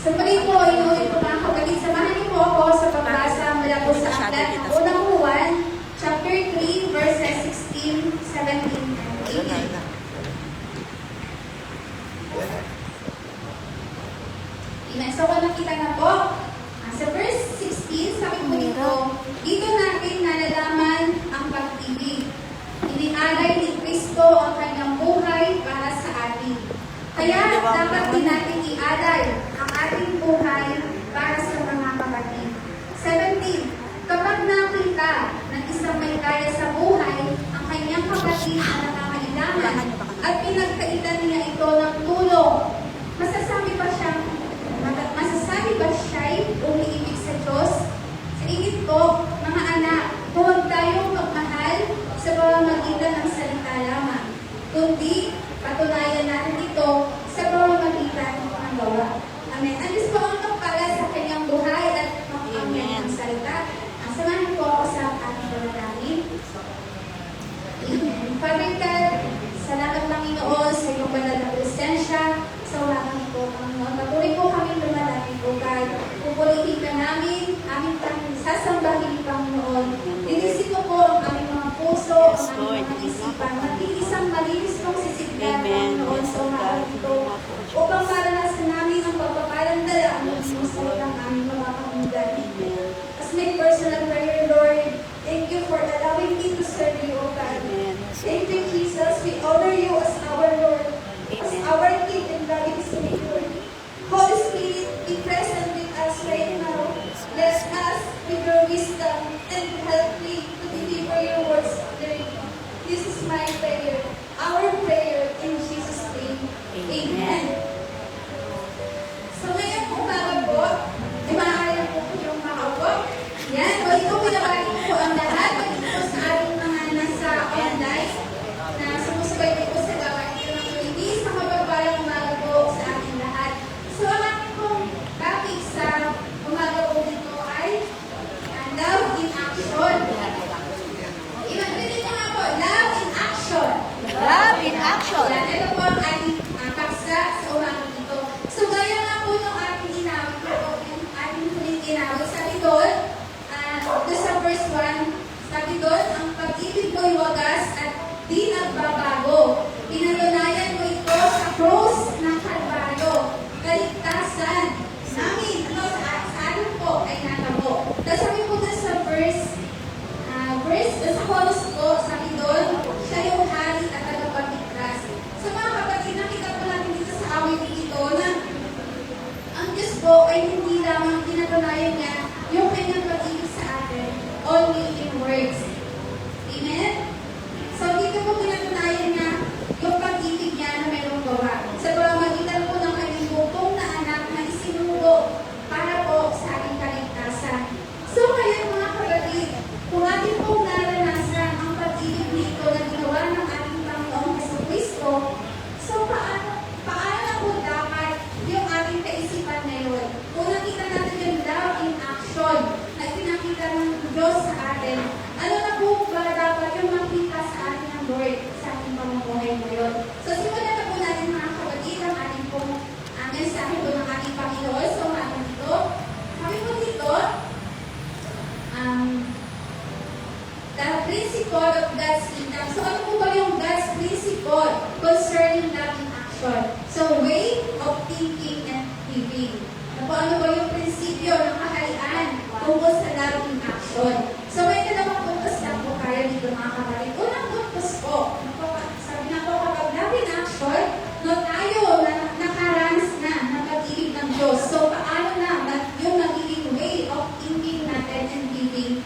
So muli po, inulit po mga kapatid, samahan niyo po ako sa pagbasa mula po sa aklat ng unang Juan, chapter 3, verses 16, 17, and 18. Amen. So kung nakita na po, sa verse 16, sabi po dito natin nalalaman ang pag-ibig. Inialay ni Kristo ang kanyang buhay para sa atin. Kaya dapat din natin ialay ang ating buhay para sa mga kapatid. 17. Kapag nakita ng isang may kaya sa buhay ang kanyang kapatid na nangangailangan at pinagkaitan niya ito ng tulong, masasabi ba siya'y umiibig sa Diyos? Sa ingit ko, mga anak, huwag tayong magmahal sa pamamagitan ng salita lamang, kundi patunayan natin ito sa pamamagitan ng gawa. Amen. Ang Diyos po ang magpala sa kanyang buhay at makamit ng salita. Samahan po ako sa ating panalangin. Amen. Father God, salamat Panginoon sa iyong banal na presensya. Sa walang po, Panginoon. Patuloy po kami lumalapit po, God. Pupulitin ka namin, aming sasambahin, Panginoon. Linisin mo po ang aming mga puso, ang aming mga isipan. Maging isang malinis mong sisiglan, Panginoon, sa umagal ito. Upang maranasan namin ang pagpapalandala ang mga salitang aming mga pakinggan. As my personal prayer, Lord, thank you for allowing me to serve you, O God. Thank you, Jesus. We honor you as our Lord, as our King and loving Savior. Holy Spirit, be present with us right now. Bless us with your wisdom and help me to deliver your words clearly. This is my prayer, our prayer in Jesus' name. Amen. So ngayon umaga po, ay maaari po yung makaupo. Yan, o ito pinabalik po ang lahat. Pagkita po sa ating mga nasa online na sumusubaybay po sa gawain ito ng Philippines. Sa mabagbalang umaga po sa ating lahat. So ang ating pong topic sa umaga po dito ay love in action. Ilan nga po, love in action. Love in action. Yan, ito po ang ating paksa sa umaga dito. So gaya nga po yung ating inawit po, yung ating huling inawit. Sabi doon, sa verse 1, sabi doon, ang pag-ibig mo'y wagas at di nagbabago. Pinatunayan mo ito sa cross ng Kalbaryo. Kaligtasan namin, sa atin po ay natabo. Tapos sabi po doon sa sa chorus po, sabi doon, siya yung hari at tagapagligtas. So mga kapatid, nakita po natin dito sa awit dito na ang Diyos po ay hindi lamang pinatunayan niya yung kanyang pag-ibig sa atin, only in words. Amen? So dito po pinatunayan niya yung pag-ibig niya na mayroong gawa. Sa pamamagitan po ng kanyang bukong na anak na isinugo para po sa ating kaligtasan. So ngayon mga kapatid, kung ating pong naranasan ang pag-ibig nito na ginawa ng ating Panginoong Jesucristo, so paano po dapat yung ating kaisipan ngayon? Kung nakita natin yung love in action na pinakita ng Diyos sa atin, ano na po ba dapat yung makita sa atin ng Lord sa ating pamumuhay ngayon? So simulan na po natin mga kapatid ang ating pong mensahe po ng ating Panginoon. So atin dito, kami po dito, the principle of God's kingdom. So ano po ba yung God's principle concerning love in action? So way of thinking and living. Ano ba yung prinsipyo ng kaharian tungkol sa love in action? So may dalawang puntos lang po tayo dito mga kapatid. Unang puntos po, sabi na po kapag love in action, no tayo na nakaranas na ng pag-ibig ng Diyos. So paano na yung magiging way of thinking natin and living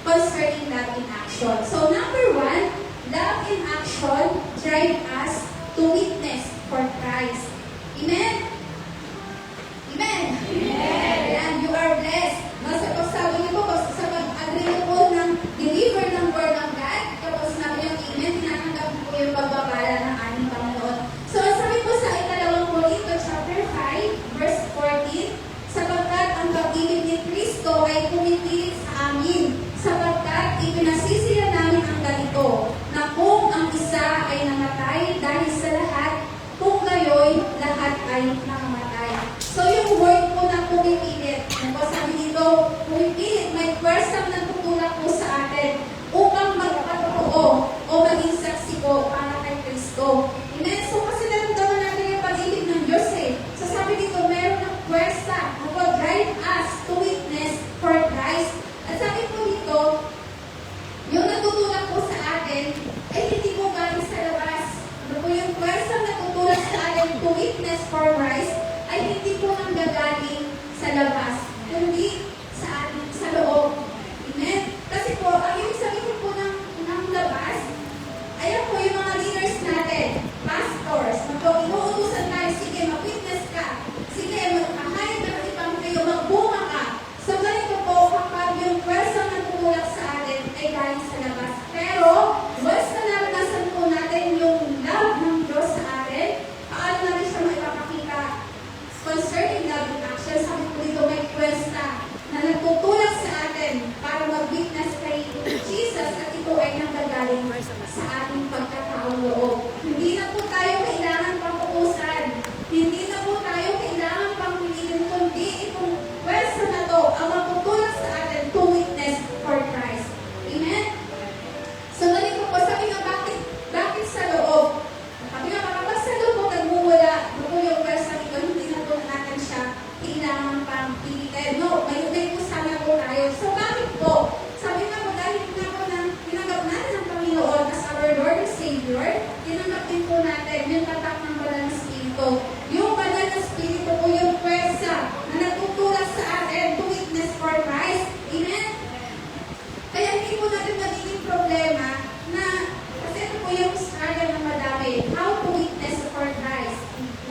concerning love in action? So number 1, love in action drive us to witness for Christ. Amen? Amen? Amen. And you are blessed. Sa pagsabi niyo po, sa pag-agree niyo po ng deliver ng word of God, kapag sinabi niyo amen, tinatanggap po yung pagbabala ng aming Panginoon. So sabi po sa ikalawang Korinto chapter 5, verse 14, sapagkat ang pag-ibig ni Kristo ay pumipilit sa amin, sapagkat ipinasisiya namin ang ganito, na kung ang isa ay namatay dahil sa lahat, kung kayo'y lahat ay nakamatay. So yung word po pumipilit. Ano po, sabi dito, pumipilit, may pwersang nagtutulak po sa atin upang magpatotoo o maging saksi ko para kay Kristo. Amen? So kasi naramdaman natin yung pag-ibig ng Diyos eh. So sabi dito, meron ng pwersa na po drive us to witness for Christ. At sabi po dito, yung natutulak po sa atin ay hindi po galing sa labas. Ano po yung pwersa na natutulak sa atin to witness for Christ ay hindi po nanggagaling sa labas, kundi sa atin, sa loob. Amen? Kasi po, ang ibig sabihin po ng labas, ayan po yung mga leaders natin, pastors, na po, inuutusan tayo, sige, mag-witness ka, sige, mag-ahayag ka ng ibang kayo, magbunga ka. So, ganito po, kapag yung pwersa na natutulak sa atin ay galing sa labas. Pero, once na naranasan po natin yung love ng Diyos sa atin, paano natin siya maipapakita concerning love in action? Sabi po dito, may pwersa na nagtutulak sa atin para mag-witness kay Jesus at ito ay nanggagaling sa ating pagkataong loob. Hindi na po tayo kailangan pang utusan. Hindi na po tayo kailangan pang pilitin, kundi itong pwersa na to ang magtutulak sa atin to witness for Christ. Amen? So, ganito po, sabi nga, bakit sa loob? Sabi nga, kapag sa loob po nagmumula, po yung pwersa nito, hindi na po natin siya kailangan pang pilitin. No, may usana po tayo. So, bakit po? Sabi nga po, dahil na po tinanggap natin ng Panginoon as our Lord and Savior, tinanggap din po natin yung tatak ng Banal na Espiritu. Yung Banal na Espiritu po yung pwersa na natutulak sa atin to witness for Christ. Amen? Kaya hindi po natin magiging problema na, kasi ito po yung struggle na madami, how to witness for Christ.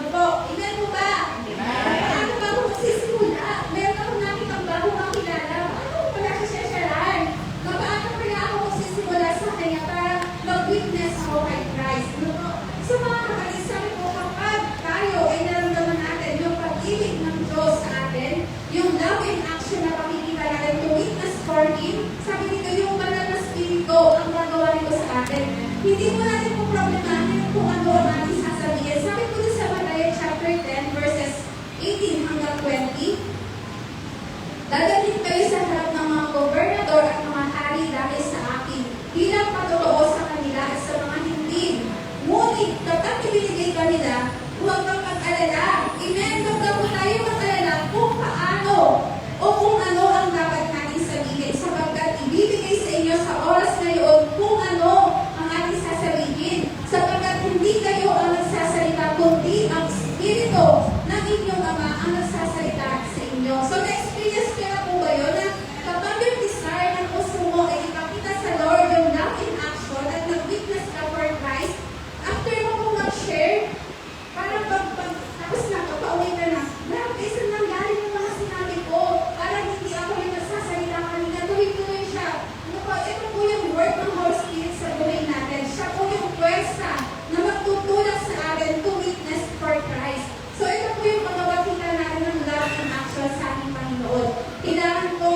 Ano po? Amen po ba? Paano ba ako magsisimula? Meron akong nakitang bago makilala. Paano ko pala siya sharan? Paano pala ako magsisimula sa kanya para mag-witness ako kay Christ? Ano po? So mga kapatid, sabi po, kapag tayo ay naramdaman natin yung pag-ibig ng Diyos sa atin, yung love in action na pakikita natin to witness for Him, sabi dito yung Banal na Espiritu ang gagawa nito sa atin. Hindi mo natin po problemahin kung ano ang ating sasabihin. Sabi po dito sa Matthew chapter 10 verses 18 hanggang 20, dadalhin kayo sa harap ng mga gobernador at mga hari dahil sa akin, bilang patotoo sa kanila at sa mga hindi. Ngunit kapag ibinigay ka nila, huwag kang mag-alala. Amen? Huwag na po tayo mag-alala kung paano o kung ano ang dapat natin sabihin, sapagkat ibibigay sa inyo sa oras ngayon kung ano ang ating sasabihin, sapagkat hindi kayo ang nagsasalita, kundi ang Espiritu ng inyong Ama ang nagsasalita sa inyo. So, na-experience ko na po ba yun na kapag yung desire ng puso mo ay ipakita sa Lord yung love in action at nag-witness ka for Christ, after mo po mag-share, parang tapos na, pauwi ka na, grabe, saan nanggaling yung mga sinabi ko? Parang hindi ako yung nagsasalita kanina, tuloy-tuloy siya. Ano po, ito po yung work ng Holy Spirit sa buhay natin. Siya po yung pwersa na magtutulak sa atin to witness for Christ. So, ito po yung pagkakita natin ng love in action sa ating Panginoon. Kailangan po,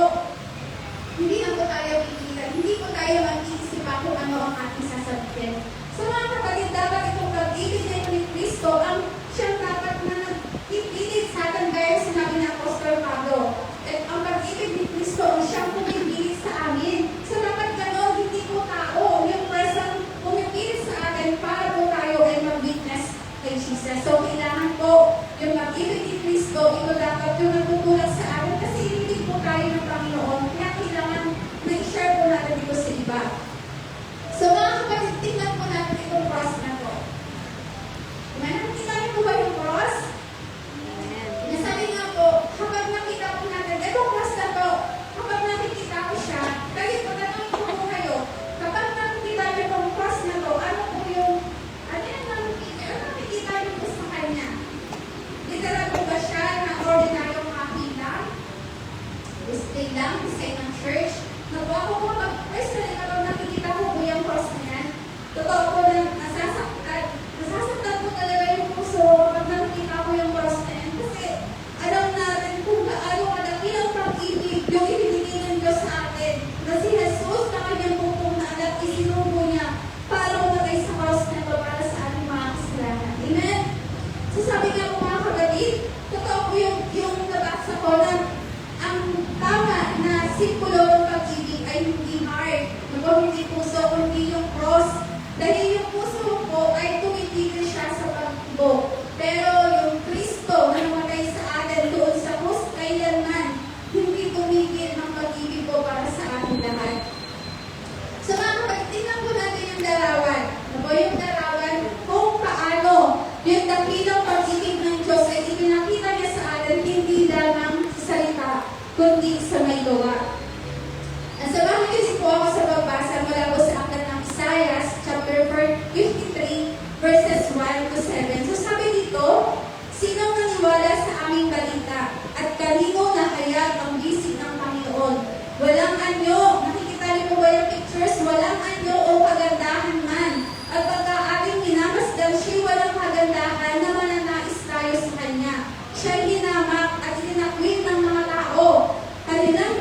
hindi na po tayo pigilan, hindi po tayo mag-iisipan kung ano ang ating sasabihin. So, mga kapatid, dapat itong pag-ibig na ito ni Kristo ang siyang dapat na nag-ipilit sa atin gaya sinabi ng Apostol Pablo. At ang pag-ibig ni Kristo ang siyang pumipilit sa amin. So, dapat gano'n, hindi po tao yung presang pumipilit sa atin para po tayo ay mag-witness kay Jesus. So, kailangan po yung pag-ibig ni Kristo, ito dapat yung nagtutulak sa atin kasi hindi po tayo ng Panginoon. Kaya kailangan na i-share po natin ito sa iba. So, mga kapatid, tingnan po natin itong cross na to. Nakikita niyo po ba yung cross? Nasabi nga po, kapag nakita po natin, itong cross na to, kapag nakikita ko siya, kasi pagkatanong ko po kayo, kapag nakikita niyo itong cross na to, ano po yung, ano yung nakikita niyo po sa kanya? Literal po ba siya na ordinaryong makakita? Display lang, design ng church? Napo ako po, personally, kapag nakikita ko po yung cross na yan, totoo po na nasasaktan po talaga yung puso kapag nakikita ko yung cross na yan. Kasi alam natin kung gaano kadakil ang pag-ibig yung ibinigay ng Diyos sa atin. Na si Jesus na kanyang pupong na anak, isinubo niya para umagay sa cross na ito para sa ating mga kasalanan. Amen? So sabi nga po mga kapatid, totoo po yung nabasa nabasa ko na ang tama na simbolo ng pag-ibig ay hindi heart, hindi puso, kundi yung cross. Dahil yung puso po ay tumitigil siya sa pagtibok. Pero yung Kristo na namatay sa atin doon sa krus, kailanman hindi tumigil ng pag-ibig po para sa ating lahat. So mga kapatid, tingnan po natin yung larawan. Ano po yung larawan? Kung paano yung dakilang pag-ibig ng Diyos ay ipinakita niya sa atin, hindi lamang sa salita, kundi sa may gawa. At samahan niyo po ako sa pagbasa mula po sa aklat ng Isaiah, chapter 53, verses 1 to 7. So sabi dito, sinong naniwala sa aming balita at kanino na hayag ang bisig ng Panginoon? Walang anyo, nakikita niyo po ba yung pictures? Walang anyo o kagandahan man. At pagka ating minamasdan, siya walang kagandahan na mananais tayo sa Kanya. Siya'y hinamak at itinakwil ng mga tao. Kanyang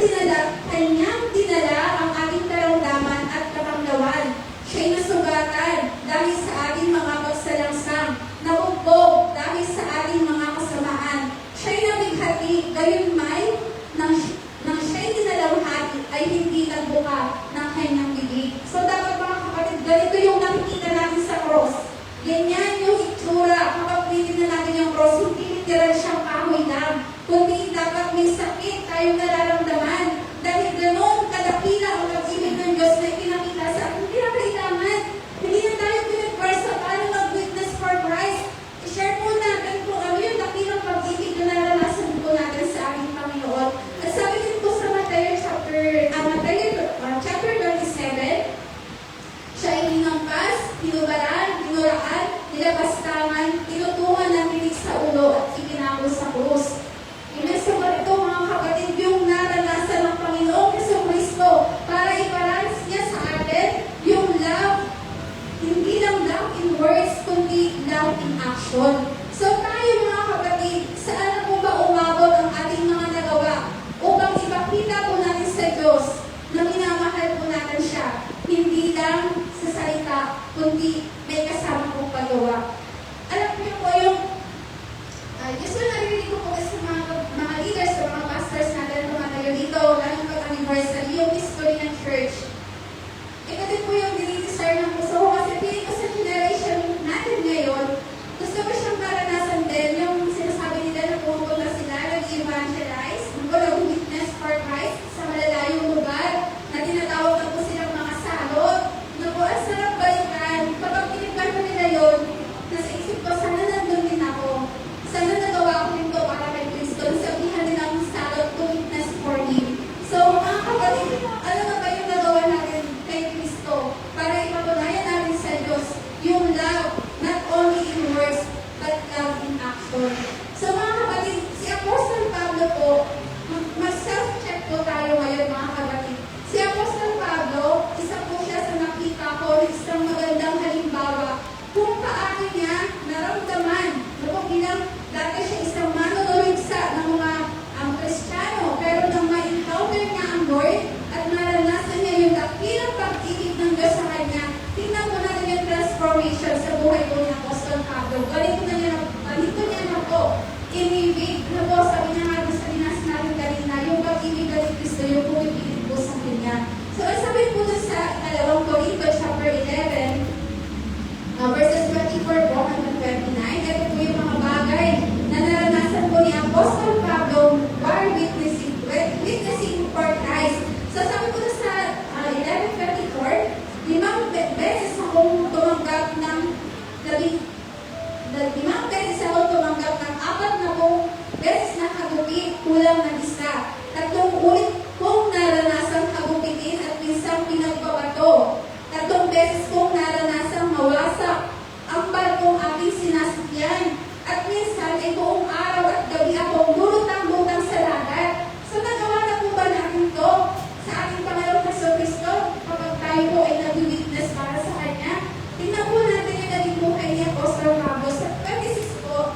dinala ang ating karamdaman at karamdaman. Siya'y nasugatan dahil sa ating mga pagsalangsang, nabugbog dahil sa ating mga kasamaan. Siya'y nabighati, gayon may, nang siya'y dinalamhati ay hindi nagbuka ng kanyang bibig. So dapat mga kapatid, ganito yung nakikita natin sa cross. Ganyan yung itsura. Kapag titignan natin yung cross, hindi literal siyang kahoy lang, kundi dapat may sakit tayong nararamdaman. Dahil ganoon kadakila ang pag-ibig ng Diyos na ipinakita sa atin. Hindi na kailangan. Hindi na tayo pinag-versa paano mag-witness for Christ. I-share po natin kung ano yung dakilang pag-ibig na naranasan po natin sa ating Panginoon. At sabi din po sa Matthew chapter 27, siya ay hinampas, tinubaran, tinuraan, nilabastangan, tinutungan ng tinig sa ulo at ipinako sa krus. Imesabat ito mga kapatid yung naranasan ng Panginoong Jesucristo para iparanas niya sa atin yung love, hindi lang love in words, kundi love in action. So tayo mga kapatid, saan na po ba umabot ang ating mga nagawa upang ipakita po natin sa Diyos na minamahal po natin siya, hindi lang sa salita, kundi may kasama pong paggawa. Alam niyo po yung usually narinig ko po sa mga leaders, sa mga pastors natin na tumatayo dito, lalo pag-anniversary, yung history ng church. Ito din po yung dinidesire ng puso ko kasi feeling ko sa generation natin ngayon, gusto ko siyang maranasan din yung sinasabi nila na pumunta sila, nag-evangelize, nag-witness for Christ sa malalayong lugar, na tinatawag na po silang mga salot, na po ang sarap balikan. Kapag tinignan ko nila yun, nasa isip ko, sana nandun din ako. Sana nagawa ko rin to para kay Kristo. Sabihan din ang salot to witness for Him. So, mga kapatid, ano na ba yung nagawa natin kay Kristo para ipatunayan natin sa Diyos yung love, not only in words, but love in action. So, mga kapatid, si Apostle Pablo po, mag-self-check po tayo ngayon, mga kapatid. Si Apostle Pablo, isa po siya sa nakita ko, isang magandang halimbawa kung paano niya naramdaman. Bilang dati siya isang manunurigsa ng mga Kristiyano, pero nang ma-encounter niya ang Lord at naranasan niya yung dakilang pag-ibig ng Diyos sa kanya, tingnan mo natin yung transformation sa buhay po ni Apostle Pablo. Ganito niya na po, inibig na po, sabi niya nga sa dinas natin kanina, yung pag-ibig ni Kristo, yung pumipilit po sa kanya. So, sabi po sa 2 Corinto chapter 11, verses 24 po hanggang 29, ito po yung mga bagay na naranasan po ni Apostle Pablo while witnessing for Christ. So sabi ko sa 11:24, 5 beses akong tumanggap ng 40 beses na hagupit, kulang na isa. 3 ulit kong naranasan hagupitin at minsan pinagbabato. 3 beses kong naranasan mawasak ang barkong aking sinasakyan. At minsan ay buong araw at gabi akong lulutang-lutang sa dagat. So nagawa na po ba natin to sa ating Panginoong Jesucristo kapag tayo po ay nag-witness para sa Kanya? Tingnan po natin yung naging buhay ni Apostle Pablo. Sa 26 po,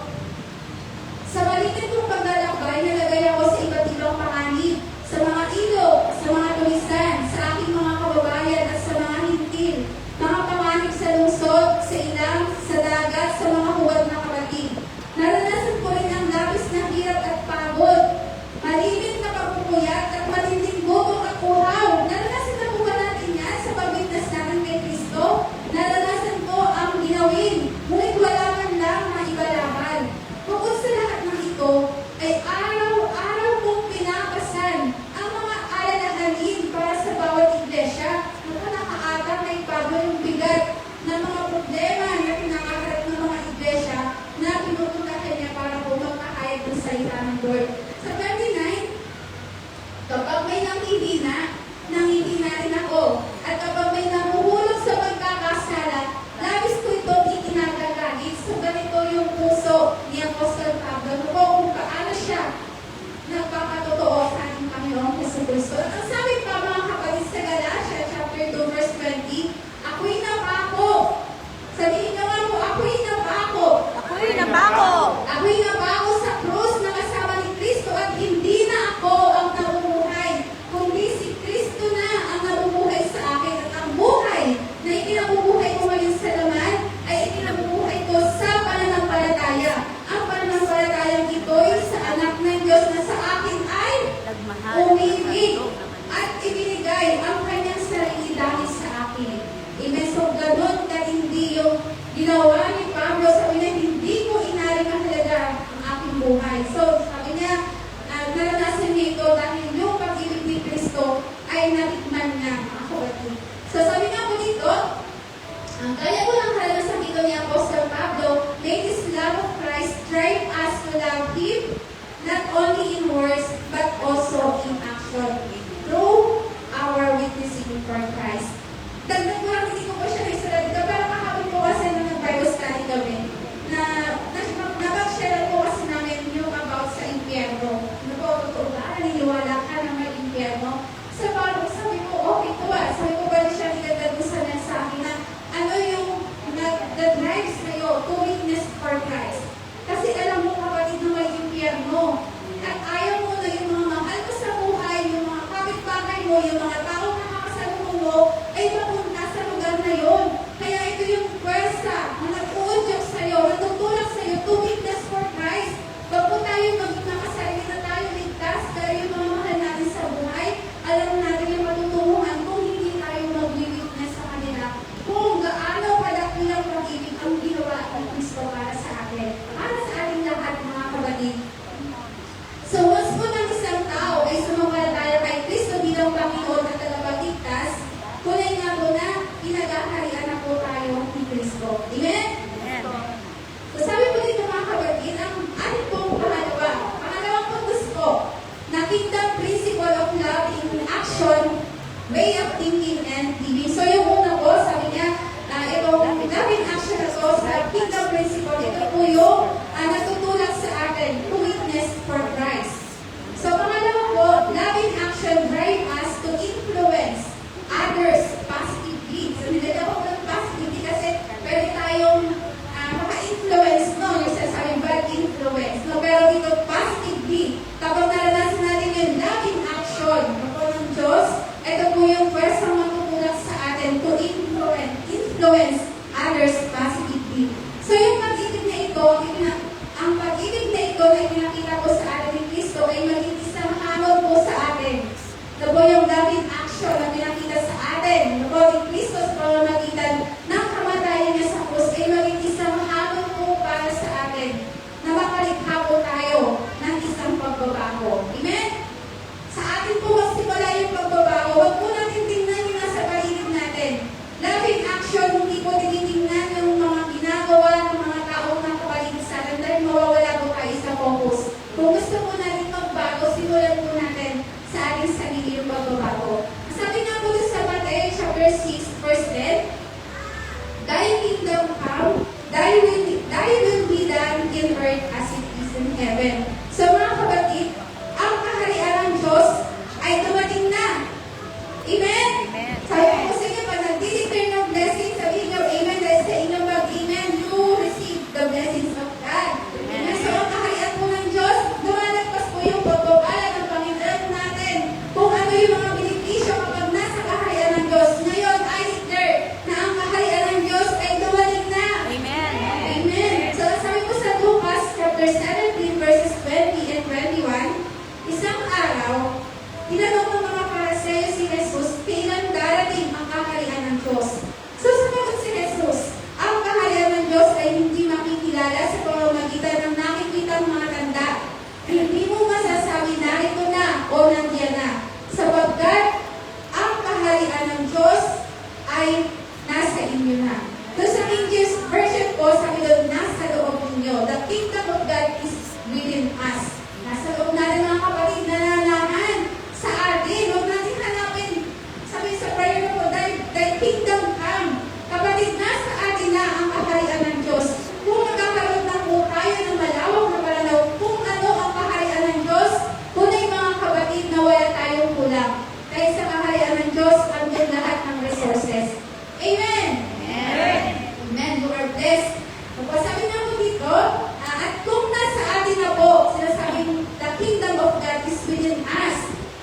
sa maliit kong paglalakbay, nalagay ako sa iba't ibang panganib, sa mga ilog, sa mga tulisan, sa aking mga kababayan at sa mga hintil, mga panganib sa lungsod, sa ilang, sa dagat, sa mga huwad na kapatid. Naranasan ko rin salita ng Lord. Sa 29, kapag may nanghihina rin ako, at kapag may namuhulog sa pagkakasala, labis ko ito itinatagagit. So ganito yung puso ni Apostol Pablo. Ano po kung paano siya nagpapatotoo sa ating Panginoong Jesucristo. At ang sabi pa mga kapatid sa Galatia, chapter 2, verse 20, ako'y napako. Sabihin naman mo, ako'y napako. Ako'y napako. Ako'y napako sa krus na kasama ni Kristo at hindi na ako ang namumuhay, kundi si Kristo na ang namumuhay sa akin. At ang buhay na ikinabubuhay ko ngayon sa laman ay ikinabubuhay ko sa pananampalataya. Ang pananampalatayang ito'y sa anak ng Diyos na sa akin ay Nagmahal. umibig at ibinigay ang kanyang sarili dahil sa akin. Amen. So, ganun katindi yung ginawa ni Pablo. Sabi niya, hindi ko inaring mahalaga ang aking buhay. So, sabi niya, naranasan niya ito dahil yung pag-ibig ni Kristo ay natikman niya, mga kapatid. So, sabi nga po dito, ang kaya ko lang karanasan dito ni Apostle Pablo, may this love of Christ drive us to love Him, not only in words, but also in action, through our witnessing for Christ. Dagdag ko lang, hindi ko pa siya naisala dito, pero kahapon po kasi nung nag-Bible study kami, napag-share po kasi namin yung about sa impyerno. Ano po, totoo ba? Naniniwala ka na may impyerno? So, parang sabi ko, okay to ah. Sabi ko, pwede siya nagdadusan na sa akin na ano yung nag-drive sa'yo to witness for Christ. Kasi alam mo kapatid na may impyerno. At ayaw mo na yung mga mahal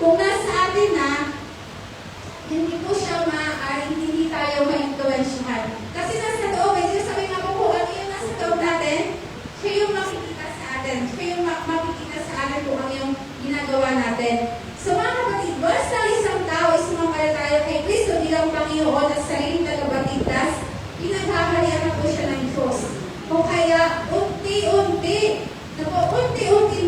kung nasa atin na, hindi po siya maaaring hindi tayo ma-influensyahan. Kasi nasa loob, hindi sabi nga po kung ano yung nasa loob natin, siya yung makikita sa atin. Siya yung makikita sa atin kung ano yung ginagawa natin. So mga kapatid, basta isang tao is sumampalataya kay Kristo bilang Panginoon at sariling tagapagligtas, pinaghaharian na po siya ng Diyos. O kaya, unti-unti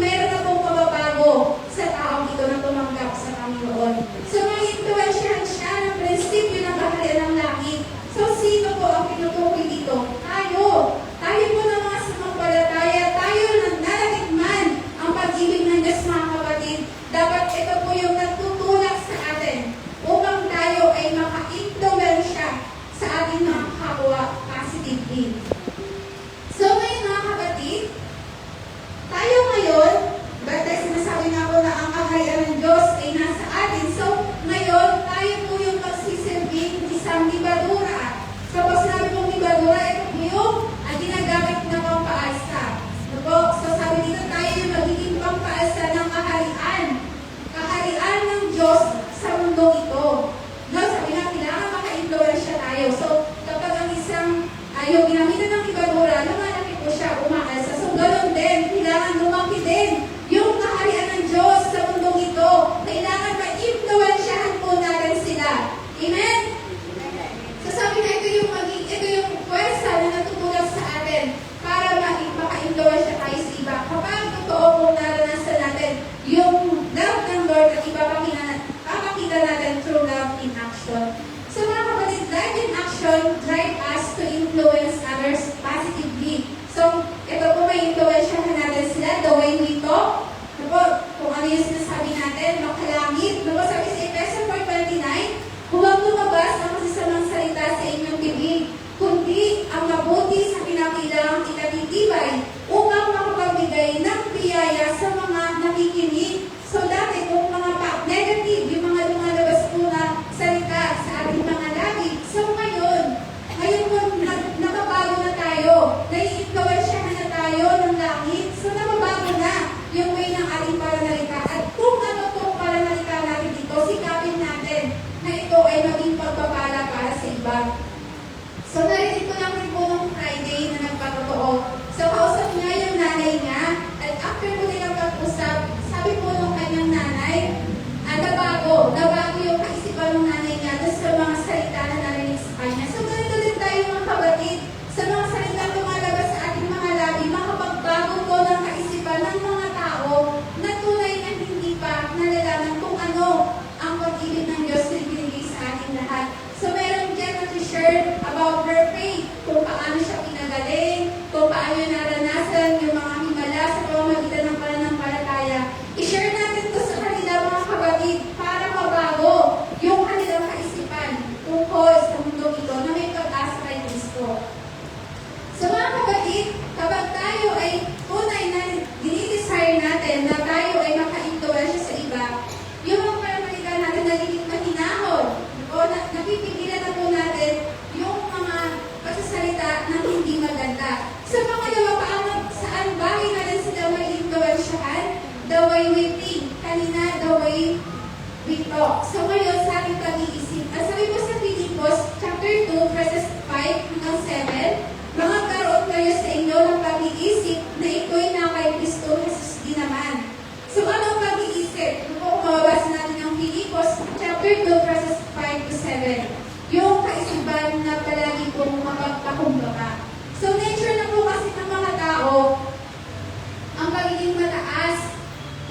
meron na pong pababago sa taong ito na tumanggap sa Panginoon. So mag-influensyahan siya ng prinsipyo ng kaharian ng langit. So sino po ang pinutukoy dito? Tayo. Tayo po ng mga sumampalataya. Tayo na nalatikman ang pag-ibig ng Diyos, mga kapatid. Dapat ito po yung nagtutulak sa atin upang tayo ay maka-influensya sa ating mga kapwa positively. So ngayon mga kapatid, tayo ngayon, dahil sinasabi nga po na ang kaharian ng Diyos ay nasa atin. So ngayon, tayo po yung magsisilbing isang libadura. So pag sinabi pong libadura, ito po yung ginagamit na pampaalsa. So sabi dito, tayo yung magiging pampaalsa ng kaharian. Kaharian ng Diyos sa mundo ito. No, sabi nga, kailangan maka-influensya tayo. So kapag ang isang yung ginamitan ng libadura, lumalaki po siya, umaalsa. So ganoon din, kailangan lumaki din yung kaharian ng Diyos sa mundong ito. Kailangan ma-influensyahan po natin sila. Amen? So sabi na ito yung pwersa na natutulak sa atin para maka-influensya tayo sa iba. Kapag totoo kung naranasan natin yung love ng Lord at ipapakita natin through love in action. So mga kapatid, love in action drive us to influence others positively. So, ito po may influensyahan natin sila, the way we talk. Kung ano yung sinasabi natin, makalangit. Sabi sa Ephesians 4:29, huwag lumabas ang masasamang salita sa inyong bibig, kundi ang mabuti sa kinakailangang itatitibay upang makapagbigay ng biyaya sa mga nakikinig. So, dati kung mga negative, yung mga lumalabas po na salita sa ating mga labi. So, ngayon po, nababago na tayo. Nai-influensyahan na tayo ng langit. So, nababago na yung way ng ating pananalita. At kung ano itong pananalita natin dito, sikapin natin na ito ay maging pagpapala para sa iba. So, narinig ko lang rin po nung Friday na nagpatotoo. So, kausap niya yung nanay niya. At after po nilang pag-usap, sabi po nung kanyang nanay, nabago yung kaisipan ng nanay niya doon sa mga salita na narinig sa kanya. So, ganito din tayo mga kapatid, sa mga salita lumalabas sa ating mga labi, makapagbago po ng kaisipan ng mga tao na tunay na hindi pa nalalaman kung ano ang pag-ibig ng Diyos na binigay sa ating lahat. So, meron dyan na to-share about her faith, kung paano siya pinagaling, kung paano naranasan yung mga himala sa pamamagitan ng pananampalataya. I-share natin to sa kanila mga kapatid para mabago yung kanilang kaisipan tungkol sa mundo ito na may pag-asa kay Kristo. So mga kapatid, kapag tayo ay tunay na dinidesire natin na tayo ay maka-influensya sa iba, yung mga pananampalataya natin nagiging mahinahon o napipigilan na po natin yung mga pagsasalita na hindi maganda. So pangalawa, saan bagay natin sila may influensyahan? The way we think. Kanina, the way we talk. So ngayon, sa ating pag-iisip. Sabi po sa Filipos, chapter 2, verses 5 hanggang 7, magkaroon kayo sa inyo ng pag-iisip na ito'y na kay Kristo Jesus din naman. So anong pag-iisip? Kung mababasa natin ang Filipos, chapter 2, verses 5 to 7. Yung kaisipan na palagi pong mapagpakumbaba. So nature na po kasi ng mga tao, ang pagiging mataas.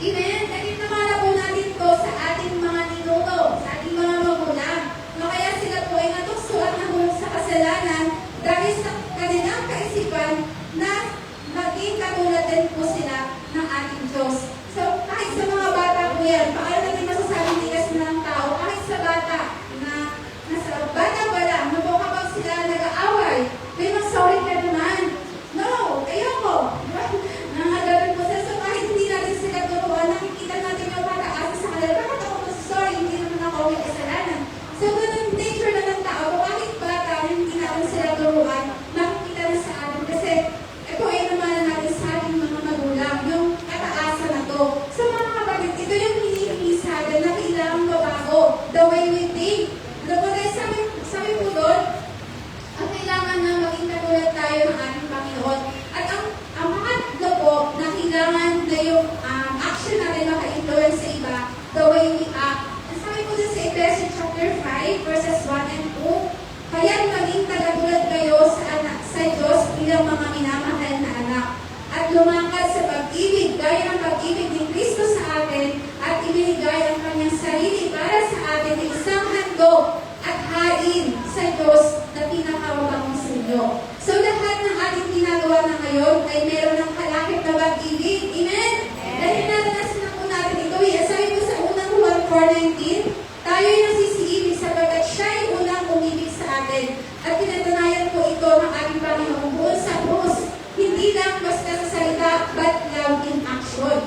Amen? Dahil namala po natin to sa ating mga ninuno, sa ating mga magulang. No, kaya sila po ay natukso at nahulog sa kasalanan dahil sa kanilang kaisipan na maging katulad din po sila ng ating Diyos. So, kahit sa mga bata po yan, paano natin masasabing tigas na ng tao, kahit sa bata na nasa bata pa lang, no po kapag sila nag-aaway, may mag-sorry ka naman. No, ayoko. Nangadalin po sila. So, kahit hindi natin sila turuan, nakikita natin yung pag-aasa sa kanila. Bakit ako mag-sorry? Hindi naman ako may kasalanan. So, ganun nature na ng tao. Kung kahit bata, hindi natin sila turuan, nakikita na sa atin. Kasi, ito ay naman natin sa ating mga magulang. pag-ibig. Amen? Dahil naranasan na po natin ito. Sabi po sa unang Juan 4:19, tayo'y nasisiibig sapagkat siya'y unang umibig sa atin. At pinatunayan po ito ng ating Panginoon buon sa krus. Hindi lang basta sa salita, but love in action.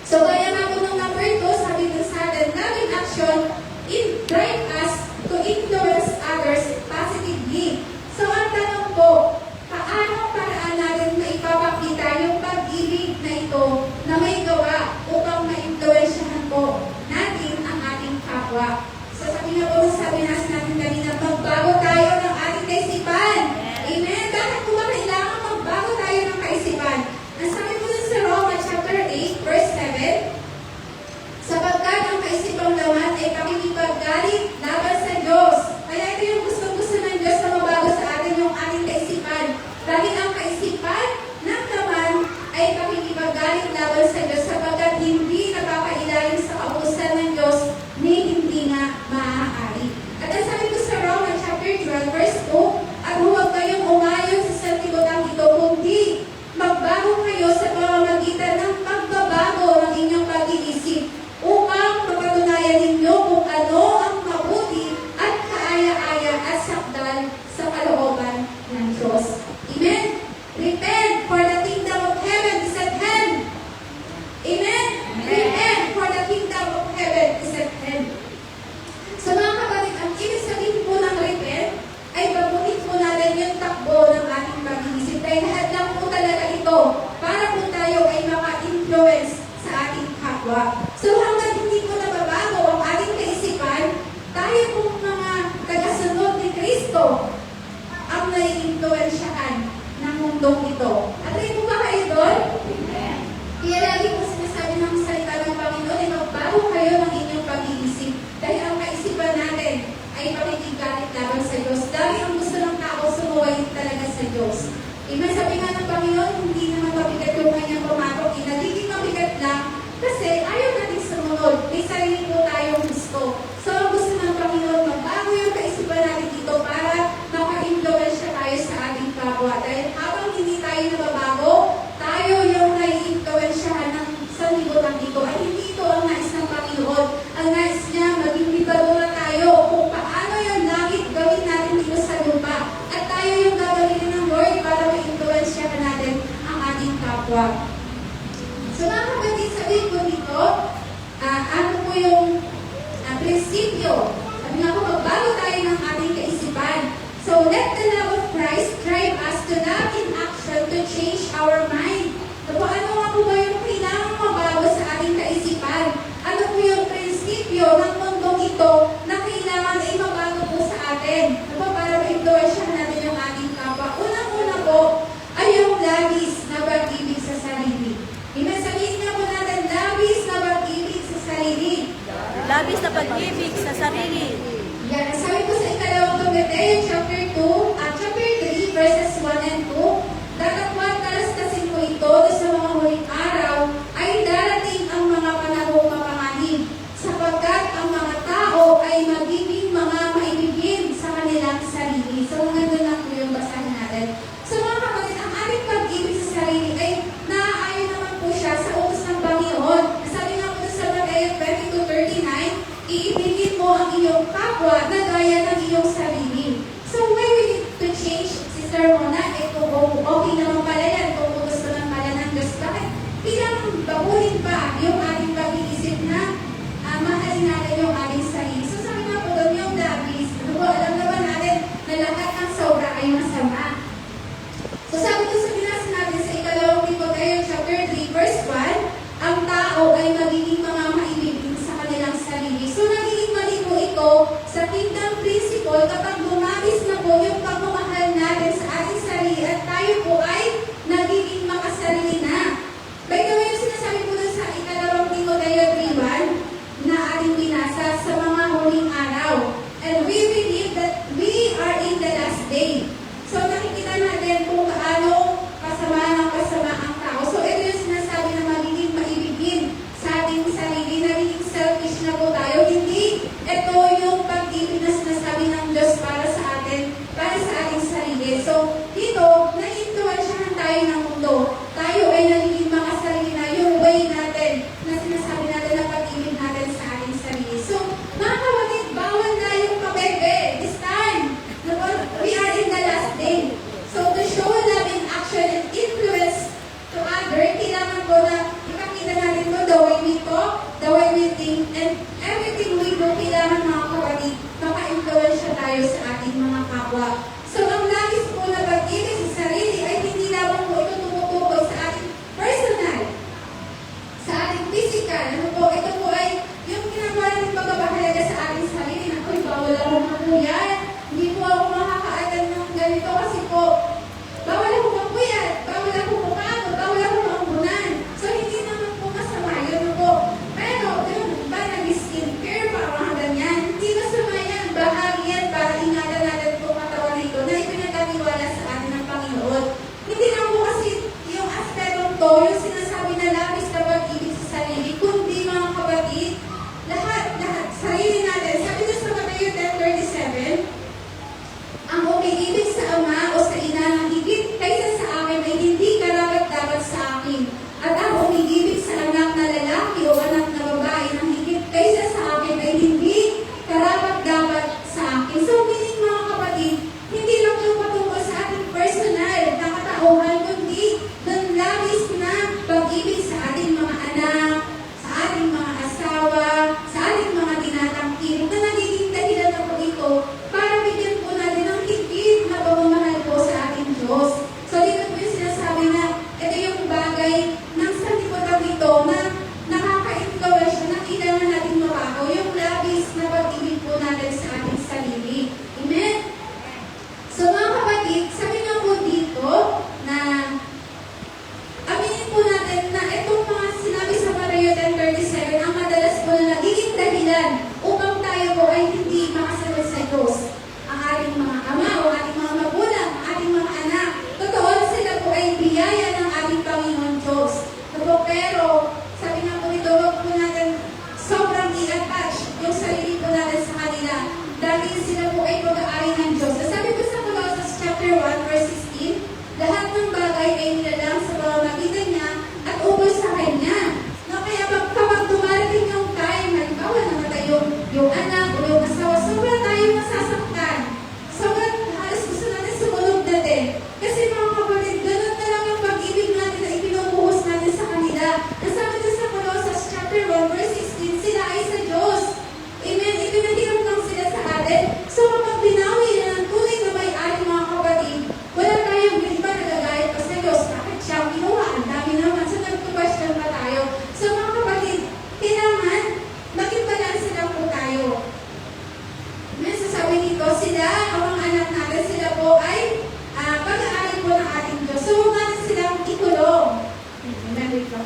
So, kaya nga po nung number 2, sabi ko sa atin, love in action drive us to influence others positively. So, ang tanong po, paano paraan natin na ipapakita yung pag-ibig na ito na may gawa upang ma-influensyahan po natin ang ating kapwa? So, sabi nga po, sabi natin kanina, magbago tayo ng ating kaisipan. Amen? Bakit po ba kailangan magbago tayo ng kaisipan? Ang sabi po sa Roma chapter 8, verse 7, sapagkat ang kaisipang laman ay pakikipaggalit laban sa Diyos. Kaya ito yung gusto ng Diyos na mabago sa atin yung ating kaisipan. Dahil ang kaisipan ng laman ay pakikipaggalit laban sa Diyos sapagkat hindi napapailalim sa kautusan ng Diyos ni hindi nga maaari. At ang sabi ko sa Roma chapter 12 verse 2, at huwag kayong umayon sa sanlibutan ito, kundi magbago kayo sa pamamagitan ng pagbabago ng inyong pag-iisip upang mapatunayan ninyo kung ano ang mabuti at kaaya-aya at sakdal sa kalooban ng Diyos. Amen? Repent, for the kingdom of heaven is at hand. Amen? Repent, for the kingdom of heaven is at hand. So mga kapatid, ang ibig sabihin po ng repent ay baguhin po natin yung takbo ng ating pag-iisip. Dahil lahat lang po talaga ito para po tayo ay maka-influence sa ating kapwa. So hanggang hindi po nababago ang ating kaisipan, tayo pong mga tagasunod ni Kristo ang nai-influensyahan ng mundong ito. At rin po ba kayo doon? Kaya lagi po sinasabi ng salita ng Panginoon ay magbago kayo ng inyong pag-iisip. Dahil ang kaisipan natin ay pakikigalit laban sa Diyos. Dahil ang gusto ng tao sumuway talaga sa Diyos. Amen, sabi nga ng Panginoon, hindi naman mabigat yung kanyang pumatok. Nagiging mabigat lang kasi ayaw natin sumunod. May sarili po tayong gusto. So, ang gusto ng Panginoon, magbago yung kaisipan natin dito para maka-influensya tayo sa ating kapwa. Dahil habang hindi tayo nababago, tayo yung nai-influensyahan ng sanlibutan dito. Ay hindi ito ang nais ng Panginoon. Ang nais niya, maging libadura tayo kung paano yung langit gawin natin dito sa lupa. At tayo yung gagawin ng Lord para ma-influensyahan natin ang ating kapwa. So mga kapatid, sabihin ko dito, ano po yung prinsipyo. Sabi nga po, magbago tayo ng ating kaisipan. So let the love of Christ drive us to love in action to change our mind. So ano nga po ba yung kailangan mabago sa ating kaisipan? Ano po yung prinsipyo ng mundong ito na kailangan ay mabago po sa atin? Ano para ma-influensyahan natin yung ating kapwa? Unang-una po ay yung labis na pag-ibig sa sarili. Amen. Sabihin nga po natin, labis na pag-ibig sa sarili. Labis na pag-ibig sa sarili. Yan. Sabi po sa ikalawang Timoteo, chapter 3, verses 1 and 2, datapwat kalastasin mo ito sa mga huling araw ay darating ang mga panahong mapanganib, sapagkat ang mga tao ay magiging mga maibigin sa kanilang sarili. So, nandun lang po yung basahin natin. So, mga kapatid, ang ating pag-ibig sa sarili ay naaayon naman po siya sa utos ng Panginoon. Sabi nga po sa Mateo 22:39, iibigin mo ang iyong kapwa na gaya ng iyong sarili. So, why we need to change, Sister Mona, kung okay naman pala yan, kung gusto naman pala ng Diyos, bakit bilang baguhin pa yung ating pag-iisip na mahalin natin yung ating sarili. So, sabi nga po doon yung labis. Alam naman natin na lahat ng sobra ay masama. So, sabi ko sa binasa natin sa ikalawang Timoteo chapter 3, verse 1, ang tao ay magiging mga maibigin sa kanilang sarili. So, nagiging mali po ito sa kingdom principle kapag bumagis na po yung pagmamahal natin sa ating sarili at tayo po ay nagiging makasarili na. By the way, sinasabi po doon sa ikalawang Timoteo 3:1 na ating binasa, sa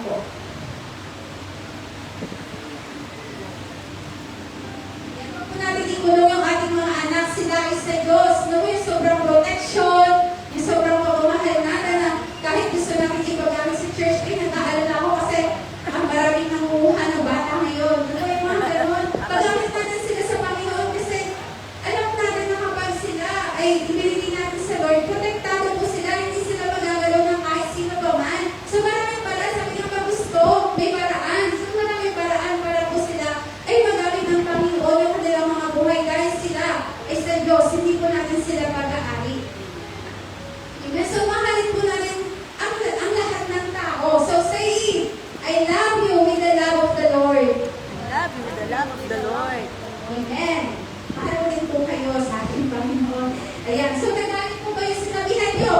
po. Yan, huwag po natin ikulong yung ating mga anak. Sila ay sa Diyos. No, yung sobrang protection, yung sobrang pagmamahal natin na kahit gusto natin ipagamit sa church, ay nag-aalala ako kasi ang maraming nanguha ng bata ngayon. Ano yung mga ganun? Pagamit natin sila sa Panginoon kasi alam natin na kapag sila ay ibinigay natin sa Lord, protektado po sila, hindi sila magagalaw ng kahit sino pa man. So maraming paraan, sabi nga pa gusto, may paraan. So maraming paraan para po sila ay magamit ng Panginoon yung kanilang mga buhay dahil sila ay sa Diyos, hindi po natin sila pag-aari. Amen? So mahalin po natin ang lahat ng tao. So say, I love you with the love of the Lord. I love you with the love of the Lord. Amen. Mahal ko din po kayo sa ating Panginoon. Ayan. So, nagalit po ba yung sinabihan nyo?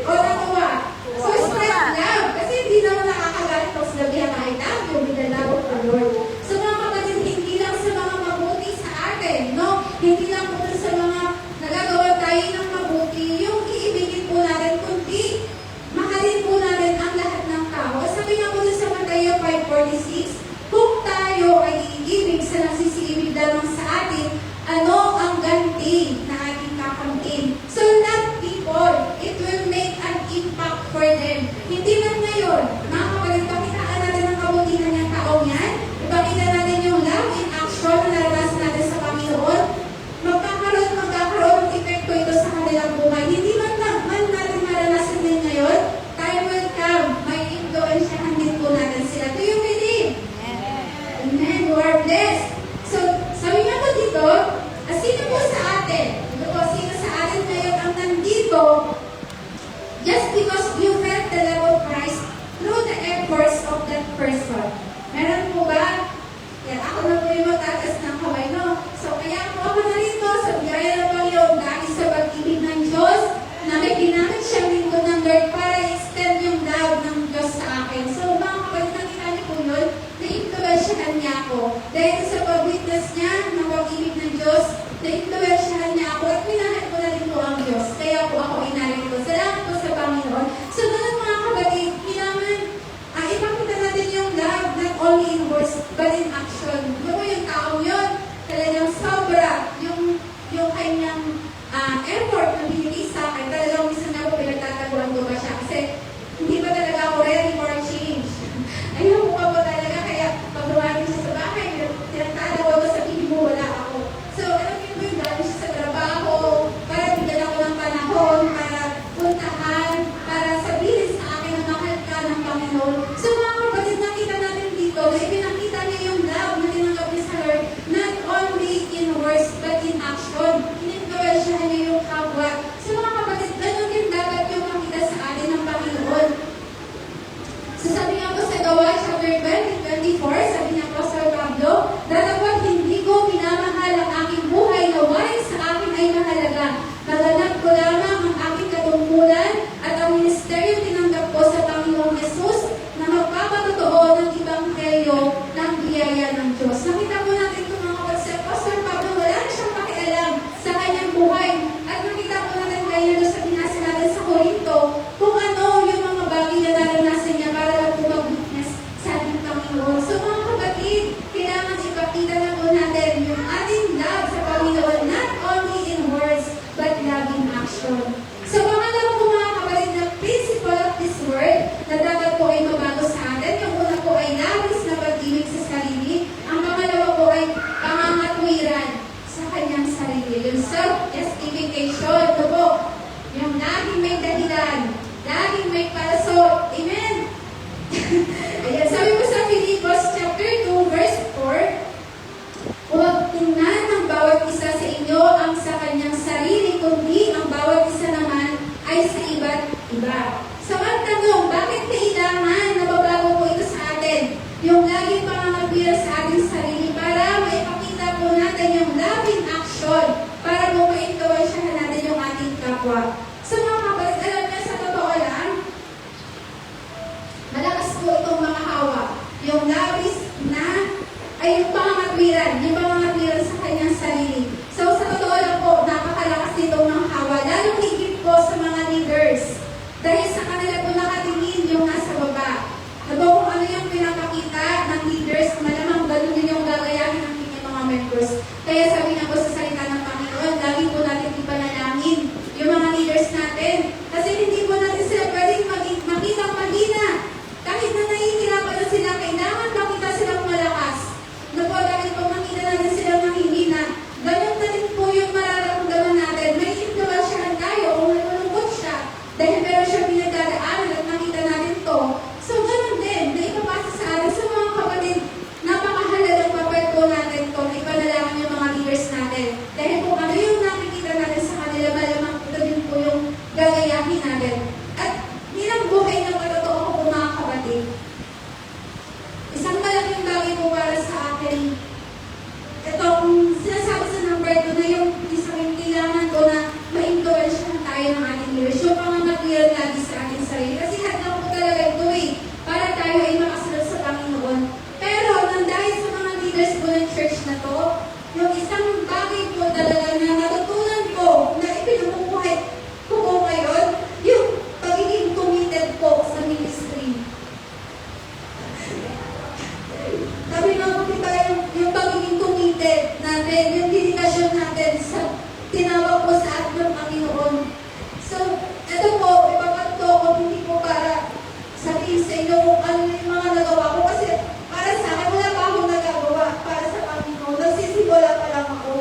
O natuwa? So, spread love. Kasi hindi naman nakakagalit pag sinabihan na I love you with the love of the Lord. So, mga kapatid, hindi lang sa mga mabuti sa atin, no? Hindi lang po sa mga nagagawa tayo ng mabuti, yung iibigin po natin, kundi mahalin po natin ang lahat ng tao. Sabi nga po sa Mateo 5:46, kung tayo ay iibig sa nagsisiibig lamang sa atin, ano ang ganti na ating kakamtin? So love people, it will make an impact for them. Hindi lang ngayon, mga kapatid, pakitaan natin ang kabutihan ng taong yan, ipakita natin yung love in action na naranasan natin sa Panginoon, magkakaroon ng epekto ito sa kanilang buhay. Hindi man natin maranasan din ngayon, time will come, may influensyahan din po natin sila. Do you believe? Amen. You are blessed. So, sabi nga po dito, sino po sa atin? Ito po, sino sa atin ngayon ang nandito just because you felt the love of Christ through the efforts of that person? Meron po ba? Yan, ako na po yung magtatas ng kamay, no? So, kaya po ako na rito sa biyaya ng Panginoon dahil sa pag-ibig ng Diyos na may ginamit siyang lingkod ng Lord para extend yung love ng Diyos sa akin. So, mga kapatid, nakita niyo po yun, na-influensyahan niya ako. Dahil sa pag-witness niya ng pag-ibig ng Diyos, na-influensyahan niya ako at minahal ko na rin po ang Diyos. Kaya po ako inarito. Salamat po sa Panginoon. So, ganun mga kapatid, kailangan ipakita natin yung love not only in words but in action. Ano po yung taong yun? Talagang sobra yung kanyang effort na binigay sa akin. Talagang minsan na po pinagtataguan ko ba siya? Kasi hindi pa talaga ako ready for change. Ayun po talaga. Kaya pag lumayan siya sa bahay, tinatatawa ko sa piling mo, wala ako. So, alam niyo po yung dami siya sa trabaho, para bigyan ako ng panahon, para puntahan, para sabihin sa akin na mahal ka ng Panginoon. So, mga kapatid, nakita natin dito na ipinakita niya yung love na tinanggap niya sa Lord, not only in words, but in action. Ininfluensyahan niya yung kapwa. So, mga kapatid, ganun din dapat yung makita sa atin ng Panginoon. So, sabi nga po sa Gawa, chapter 20:24, sabi niya po sa Pablo, datapot hindi ko minamahal ang aking buhay na waring sa akin ay mahalaga. Naganap ko lamang ang aking katungkulan at ang ministeryo tinanggap ko sa Panginoong Jesus na magpapatotoo ng Ebanghelyo ng biyaya ng Diyos. Nakita po natin kung mga kapatid sa Pastor Pablo, wala na siyang pakialam sa kanyang buhay. At nakita po natin kaya doon sa binasa natin sa Korinto, kung ano yung mga bagay na naranasan niya para lang po mag-witness sa ating Panginoon. So mga kapatid, kailangan ipakita na po natin yung ating love sa Panginoon, not only in words, but love in action. So pangalawa po mga kapatid na principle of this word na dapat po ay mabago sa atin. Yung una po ay labis na pag-ibig sa sarili. Ang pangalawa po ay pangangatwiran sa kanyang sarili. Yung self-justification. Ito po, yung laging may dahilan, laging may parasol. Amen? Ayan, sabi po sa Filipos chapter 2 verse 4, huwag tingnan ng bawat isa sa inyo ang sa kanyang sarili, kundi ang bawat isa naman ay sa iba't iba. So, ang tanong, bakit kailangan na mabago po ito sa atin? Yung laging pangangapira sa ating sarili para maipakita po natin yung love in action para po ma-influensyahan natin yung ating kapwa. So, mga kapatid, alam niya sa totoo lang, malakas po itong mga hawa. Yung labis na, ay yung pangangatwiran sa kanyang sarili. So, sa totoo lang po, napakalakas itong mga hawa. Lalong higit po sa mga leaders. Dahil sa kanila po nakatingin yung nasa baba. Ano po, natin itong sinasabi sa number 2 na yung isang kailangan ko na ma-influensyahan tayo ng ating leaders. Yung pangangatiyan lagi sa ating sarili. Kasi hadlang ko talaga ito para tayo ay makasunod sa Panginoon. Pero nang dahil sa mga leaders po ng church na to, yung isang bagay po talaga na natutunan ko na ipinamumuhay ko po ngayon, yung pagiging committed po sa ministry. Sabi nga po kita yung pagiging committed natin, yung dedikasyon natin sa tinawag po sa atin ng Panginoon. So, ito po, ipapato ko hindi po para sabihin sa inyo kung ano yung mga nagawa ko. Kasi para sa akin, wala pa akong nagagawa para sa Panginoon. Nagsisimula pa lang ako.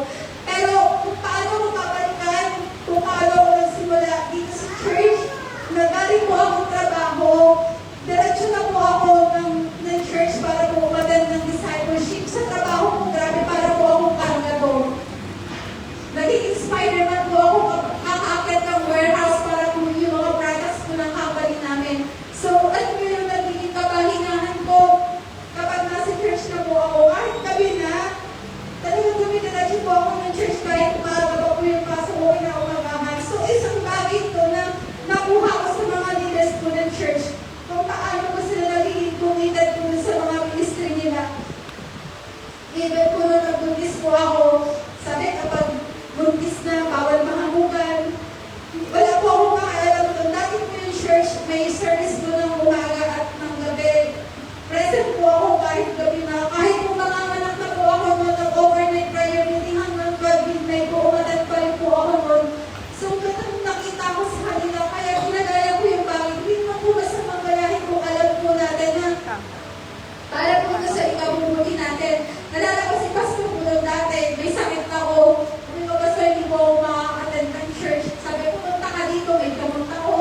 Pero kung paano ko babalikan, kung paano ko nagsimula dito sa church, nagaling po akong trabaho, diretso na po ako ng church para po umattend ng discipleship. Sa trabaho ko, grabe, para po akong kargador. Naging inspired naman po ako kakakit ng warehouse para po yung mga products po ng company namin. So, ano mo yung naging kapahingahan ko kapag nasa church na po ako? Kahit gabi na, talagang dumidiretso po ako ng church kahit maaga pa po yung pasok ko na umagahan. So, isang bagay ito na nakuha ko sa mga leaders po ng church kung paano ko sila naging committed po sa mga ministry nila. Even po nung nagbuntis po ako, sabi kapag buntis na, bawal mahamukan. Wala po akong makaalam doon. Dati po yung church, may service po ng umaga at ng gabi. Present po ako kahit gabi na. Kahit po manganganak na po ako noon ng overnight prayer meeting hanggang 12 midnight po, umatag pa rin po ako noon. So, ganun nakita ko sa kanila. Kaya ginagaya ko yung bagay. Hindi naman po basta magayahin kung alam po natin na para po sa ikabubuti natin. Nalala ko si Pastor po doon dati, may sakit ako. Sabi ko, Pastor, hindi po ako makaka-attend ng church. Sabi ko, punta ka dito, may gamot ako.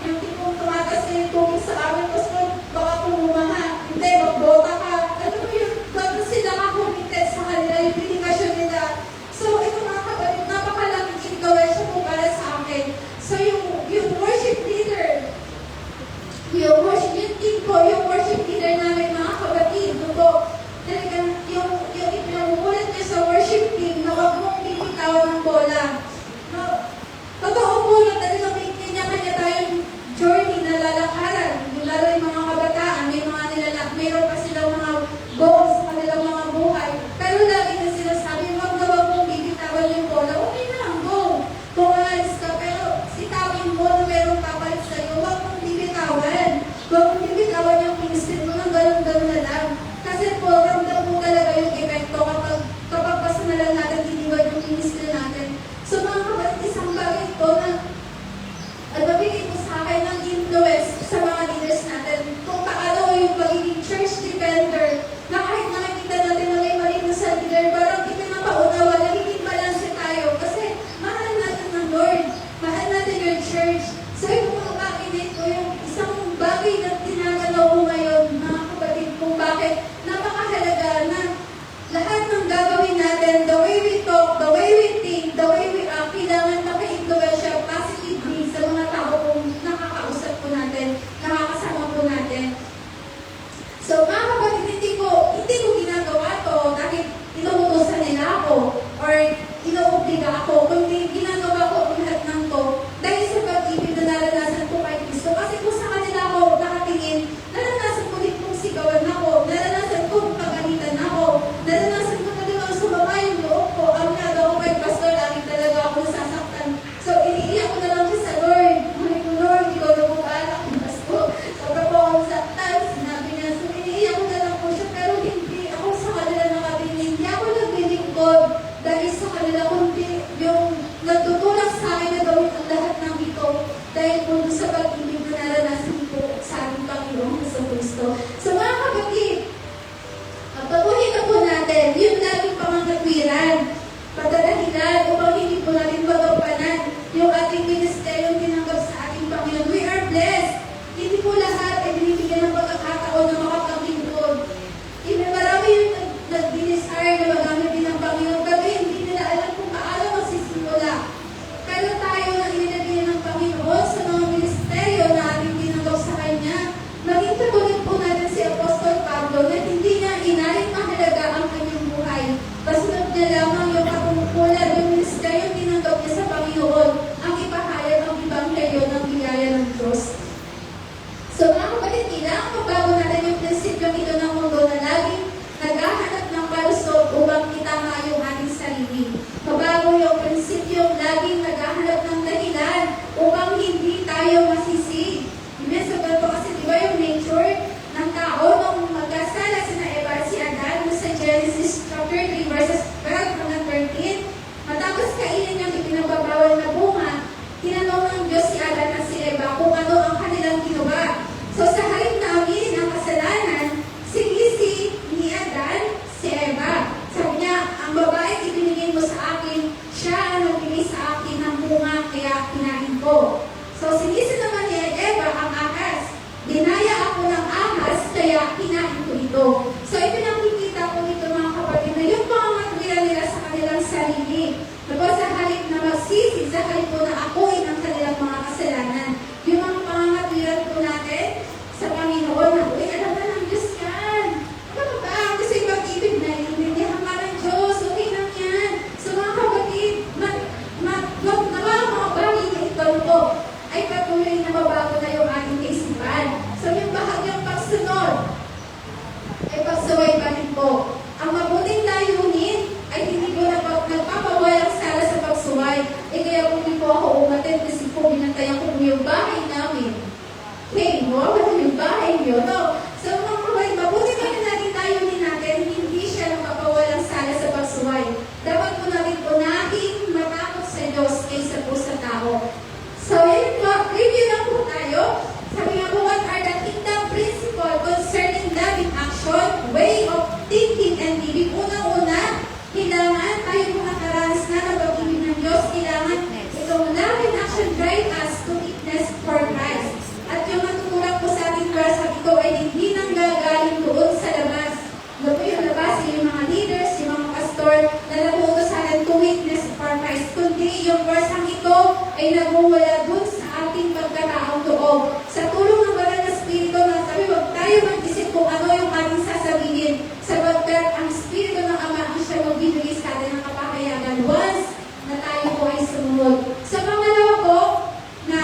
Yung tipong tumatas na yung tubig sa amin, Pastor, baka pumaha. Hindi, magbota ka. Ano po yung bago sila ka-committed sa kanila, yung dedikasyon nila. So, ito mga kapatid, napakalaking influensya po para sa akin. So, yung worship leader, yung team ko, yung worship leader namin, mga kapatid, po, talagang yung ipinamumulat niya sa worship team na huwag mong bibitawan ng bola. No, totoo po na talagang may kanya-kanya tayong journey na lalakaran. Lalo yung mga kabataan, mayroon pa silang mga goals sa kanilang mga buhay. Pero lagi na sila sabi, huwag na huwag mong bibitawan yung bola. Okay na lang, go. Kung alis ka, pero sitawin mo na mayroong kapalit sa'yo, huwag mong bibitawan. Huwag mong bibitawan yung ministry mo ng ganun-ganun na lang. Kasi po, ramdam mo talaga yung epekto kapag basta na lang natin tiniwan yung ministry natin. So mga kapatid, isang bagay ito na nabigay po sa akin ng influence sa mga leaders natin kung paano yung pagiging church defender na kahit ito. So, ipinakikita ko dito mga kapatid na yung pangangatwiran nila sa kanilang sarili. Tapos sa halip na magsisig, sa halip po na akuin ang kanilang mga kasalanan. Yung mga pangangatwiran po natin sa Panginoon na, uy, alam na ng Diyos yan. Ano ba? Kasi yung pag-ibig na inindihan ka ng Diyos, okay lang yan. So mga kapatid, mga bagay na ito po ay patuloy na mabago na yung ating kaisipan. So yung bahagyang pagsunod ay pagsaway pa rin po. Ang mabuting layunin ay hindi ko nagpapawalang sala sa pagsuway. Kaya kung hindi po ako umatin kasi po binantayan ko yung bahay namin. Okay, wala yung bahay niyo. No. So mga kapatid, mabuting natin layunin natin, hindi siya nagpapawalang sala sa pagsuway. Dapat po natin unahin matakot sa Diyos kaysa po sa tao. So yun po, review lang po tayo. Sabi nga po, what are the kingdom principles concerning loving action, way of thinking and living? Unang-una, kailangan tayo po nakaranas na ng pag-ibig ng Diyos. Kailangan itong loving action drive us to witness for Christ. At yung matutunan po sa ating verse ito ay hindi nang gagaling doon sa labas. Ano po yung labas? Yung mga leaders, yung mga pastor, na napuutosan to witness for Christ. Kundi yung verse ito ay nagmumula doon sa ating pagkataong loob. Sa tulong ng Banal na Espiritu na sabi, huwag tayo mag-isip kung ano yung ating sasabihin. Sapagkat ang Espiritu ng Ama ang siya magbibigay sa atin ng kapahayagan once na tayo po ay sumunod. Sa pangalawa po, na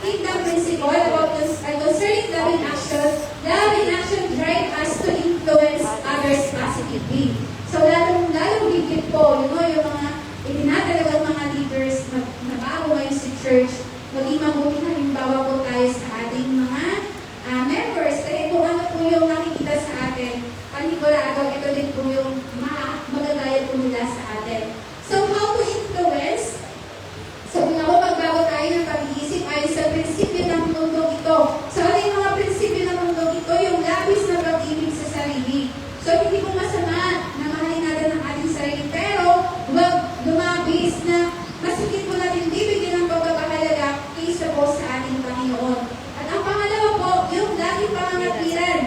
kingdom principle about concerning loving action drive us to influence others positively. So, lalong higit po, yung mga itinatalagang mga leaders na bago ngayon si church, maging mabuting halimbawa po tayo sa ating mga members. Kaya kung ano po yung nakikita sa atin, panigurado, ito din po yung magagaya po nila sa atin. So, how to influence? So, kung ako magbago tayo ng pag-iisip ay sa prinsipyo ng mundong ito. So, ano yung mga prinsipyo ng mundong ito? Yung labis na pag-ibig sa sarili. So, hindi po masama na mahalin natin ang ating sarili. Pero, huwag lumabis na masikip po natin bibigyan ng pagkakahalaga kaysa po sa ating Panginoon. At ang pangalawa po, yung laging pangangatiran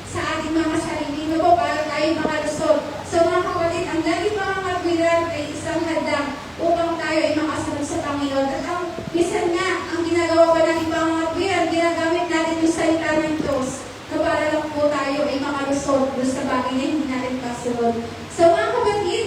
sa ating mga sarili. No po, para tayo makalusot. So, mga kapatid, ang laging pangangatiran ay isang hadang upang tayo ay makasunod sa Panginoon. At ang minsan nga, ang ginagawa pa natin pangangatiran, ginagamit natin yung salita ng Diyos na para lang po tayo ay makalusot doon sa bagay na hindi natin kasunod. So, mga kapatid,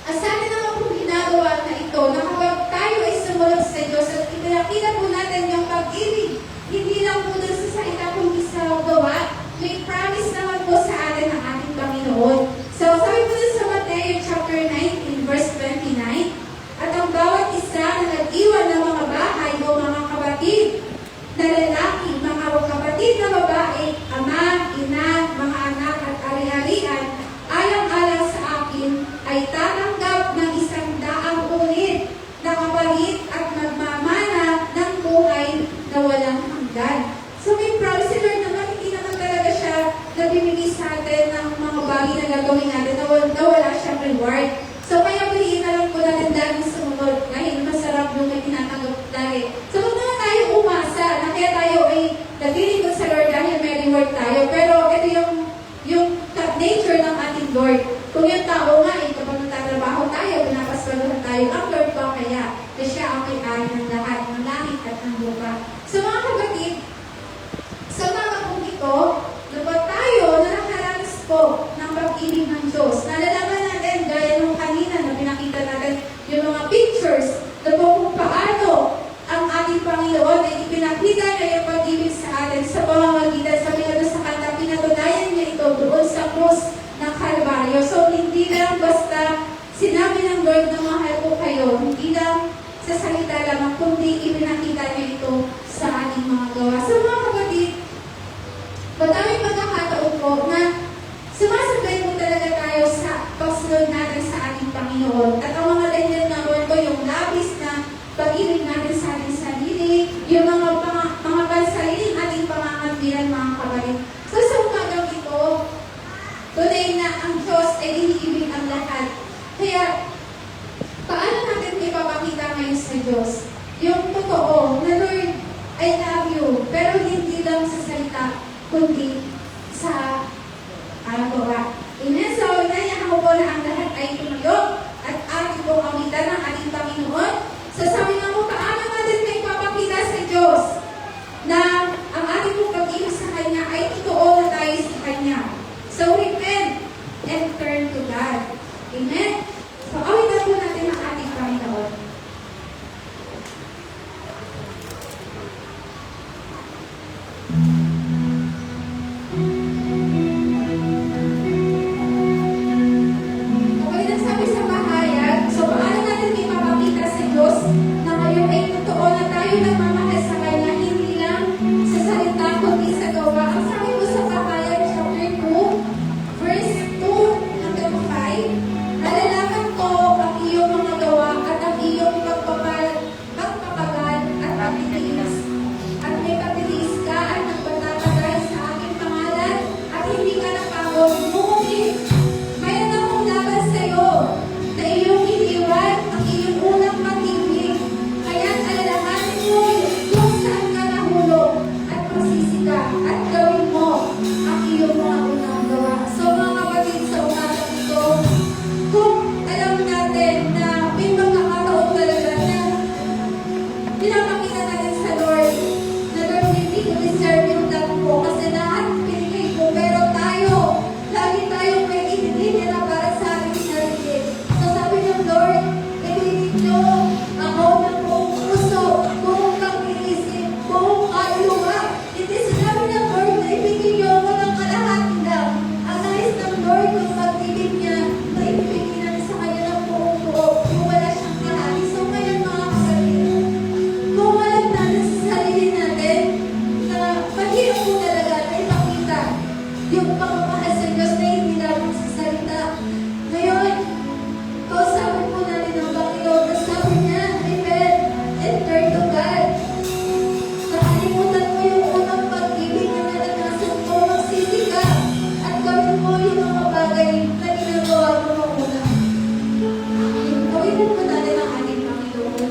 sa atin naman po ginagawa na ito, na kapag tayo ay sumunod sa Diyos at ipinakita po natin yung pag-ibig, hindi lang po doon sa salita kundi sa gawa, may promise naman po sa atin ang ating Panginoon. So, sabi po doon sa Mateo chapter 19, verse 29, at ang bawat isa na nag-iwan ng mga bahay o mga kapatid na lalaki, mga kapatid na babae, ama, ina, mga anak at ari-arian, alang-alang sa akin, ay tatanggap ng 100 ulit na kapalit at magmamana ng buhay na walang hanggan. So may promise si Lord naman, hindi naman talaga siya nabibigay sa atin ng mga bagay na gagawin natin na wala siyang reward. So kaya piliin na lang po natin laging sumunod dahil masarap yung may tinatanggap lagi. So huwag naman tayo umasa na kaya tayo ay nagdiling sa Lord dahil may reward tayo. Pero ito yung nature ng ating Lord. Kung yung tao nga, kapag nagtatrabaho tayo, pinapaspaluhan tayo, ang Lord pa kaya na siya ang may-ari ng lahat, ng langit at ng lupa. So mga kapatid, sa mga kong ito, dapat tayo na nakaranas po ng pag-ibig ng Diyos. Nalalaman natin, gaya nung kanina na pinakita natin yung mga pictures na po kung paano ang ating Panginoon ay ipinakita niya yung pag-ibig sa atin sa pamamagitan sa pinagod sa kanta, pinatunayan niya ito doon sa krus ng Kalbaryo. So, hindi lang basta sinabi ng Lord na mahal ko kayo, hindi lang sa salita lamang, kundi ipinakita niya ito sa ating mga gawa. So, mga kapatid, madaming pagkakataon po na sumasabay po talaga tayo sa pagsunod natin sa ating Panginoon. At ang mga ganyan na Lord ko, yung labis na pag-ibig natin sa ating sarili, yung mga pansariling ating pangangambiran, mga kapatid. So, sa umagang ito, tunay na ang Diyos ay iniibig ang lahat. Kaya, paano natin ipapakita ngayon sa Diyos? Yung totoo, na Lord, I love you, pero hindi lang sa salita, kundi sa gawa. Amen. So, inayahan ko po na ang lahat ay tumayo at ating pong awitan ng ating Panginoon. So, sabi nga po, paano natin may papakita sa Diyos na ang ating pong pag-ibig sa Kanya ay totoo na tayo sa Kanya. So, repent and turn to God. Amen. So, awitan po natin ang ating Panginoon. Okay lang sabi sa bahayag, so paano natin may mapapita sa Diyos na ngayon ay totoo na tayo nagmamahal sa Kanya, hindi lang sa salita, kundi sa gawa. Ang sabi po sa bahayag, chapter 2, verse 2 hanggang 5, alalaman ko ang iyong mga gawa at ang iyong pagpapagal at pagtitiis. At may pagtitiis ka at nagpatatagal sa aking pangalan at hindi ka napagod. Ngunit, mayroon akong laban sa iyo na iyong iniwan ang iyong unang pag-ibig. Kaya't alalahanin mo kung saan ka nahulog at magsisi ka at gawin mo ang iyong mga unang gawa. So mga kapatid, sa umagang ito, kung alam natin na may mga kataon talaga na pinapakita natin sa Lord na Lord, hindi ko deserve yung love ko kasi lahat pinigay ko, pero tayo, lagi tayong may itinili na para sa ating sarili. So sabi ng Lord, ibigin niyo ako ng buong puso, buong pag-iisip, buong kaluluwa. Hindi sinabi ng Lord na ibigin niyo ako ng kalahati lang. Ang nais ng Lord yung pag-ibig niya na ibigin natin sa kanya ng buong buo, kung wala siyang kalahati. So ngayon mga kapatid, kung alam natin sa sarili natin na mahirap po talaga na ipakita yung pagmamahal sa Diyos na hindi lamang sa salita. Ngayon, kausapin po natin ang Panginoon na sabi niya, repent and turn to God. Nakalimutan mo yung unang pag-ibig na naranasan mo, magsisi ka at gawin mo yung mga bagay na ginagawa mo noong una. Gawin po natin ang ating Panginoon.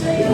Sa'yo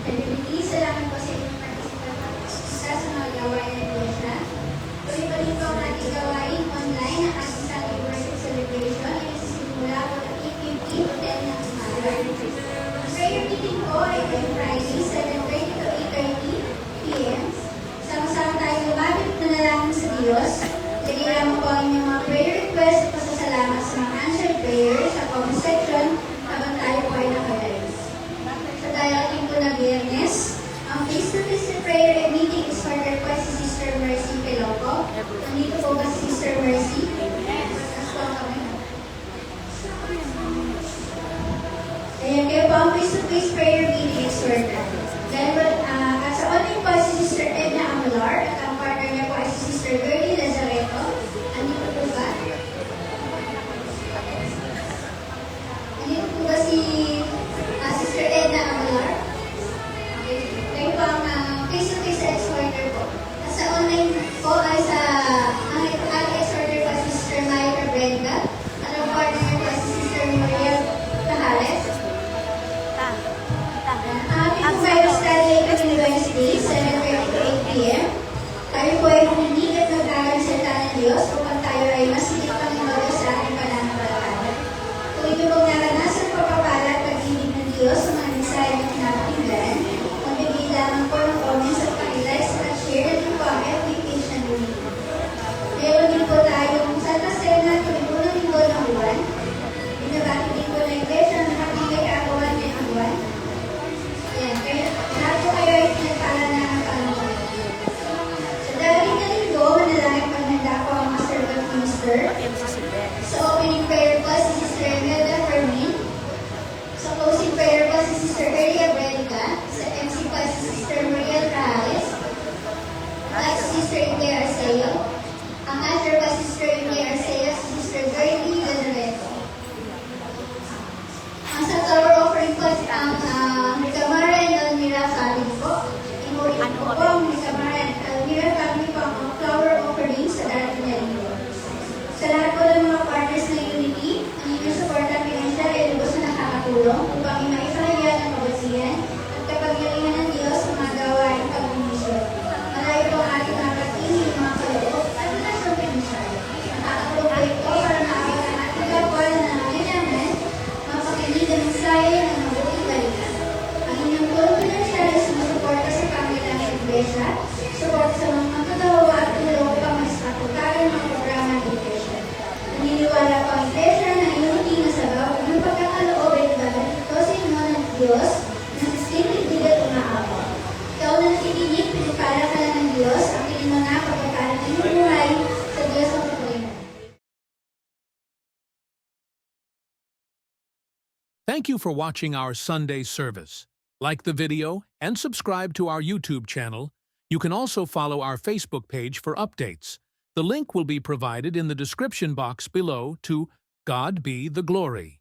Community, salamat po sa inyong partisipasyon sa mga gawain ng iglesia. Tuloy pa rin po ang ating gawain online ang ating Sunday worship celebration ay nagsisimula po ng 8:50 to 10 ng umaga. Ang prayer meeting po ay every Friday, 7:30 to 8:30 p.m. Sama-sama tayo lumapit na nalangin sa Diyos. Lagay lamang po ang inyong mga prayer request at pasasalamat sa mga answered prayers sa comment section habang tayo po ay nakalive. Sa darating po na Biyernes, ang face-to-face prayer meeting is ordered po si Sister Mercy Peloco. Nandito po ba si Sister Mercy? Ayan, kaya po ang face-to-face prayer meeting is ordered. At sa online po si Sister Edna Amular at ang partner niya po ay si Sister Gertie Lazareto. Nandito po ba? Nandito po ba si Sister Edna Amular? Okay. Kayo po ang face-to-face ex-order po. At sa online po ay ang ex-order po si Sister Maya Cabrera at ang partner niya po ay si Sister Maria Tahales. Ang Bible study ay tuwing Wednesday, 7:30 to 8 p.m. Tayo po ay huminig at magkakasalita ng Diyos upang tayo ay masigit pang ibago sa ating pananampalataya. Kung ito pong naranasan pagpapala at pag-ibig ng Diyos sa mga mensahe na pinapakinggan, magbigay lamang po ng comments at pakilike at share na din po ang FB page ng Unity. Meron din po tayong Santa Cena tuwing unang linggo ng buwan. Binabati din po ng iglesia na nakapigay kaagawan ng buwan. Ayan, kaya lahat po kayo ay pinagpala na ang Panginoon. Sa darating na linggo, manalangin paghanda po ang mga servant minister. Sa opening prayer po si Sister Imelda Fermin. Sa closing prayer po si Sister Elia Bredica. Sa MC po si Sister Maria Reyes. At si Sister India Arceo. Ang usher po si Sister India Arceo, si Sister Gertie Lazareto. Ang sa tower offering po ang Ricamara and Almira family po. Inulit po po ang Ricamara and Almira family po ang flower offering sa darating na linggo. Sa lahat po ng mga partners ng Unity, ang inyong suporta at pinansyal ay lubos na nakakatulong upang maipahayag ang kabutihan at kapagalingan ng Diyos sa mga gawain pag-umisyon. Malayo po ang ating mga katingin, mga kaloob at relasyon pinansyal. Nakakatulong po ito para maabot ang ating kapwa na nangangailangan, mapakinig ang mensahe ng mabuting balita. Ang inyong tulong pinansyal ay sumusuporta sa pangailangan ng iglesia, suporta sa mga magkagawa at tulong upang maisaputagan ng mga programa ng iglesia. Naniniwala po ang iglesia na Unity na sabaw ng pagkakaloob ay ibabalik ito sa inyo ng Diyos na sistemig at umaapaw. Ikaw na nakikinig, pinipala ka lang ng Diyos, ang mo na pagkakalit ng iyong buhay sa Diyos ang pagkakinig. Thank you for watching our Sunday service. Like the video and subscribe to our YouTube channel. You can also follow our Facebook page for updates. The link will be provided in the description box below. To God be the glory.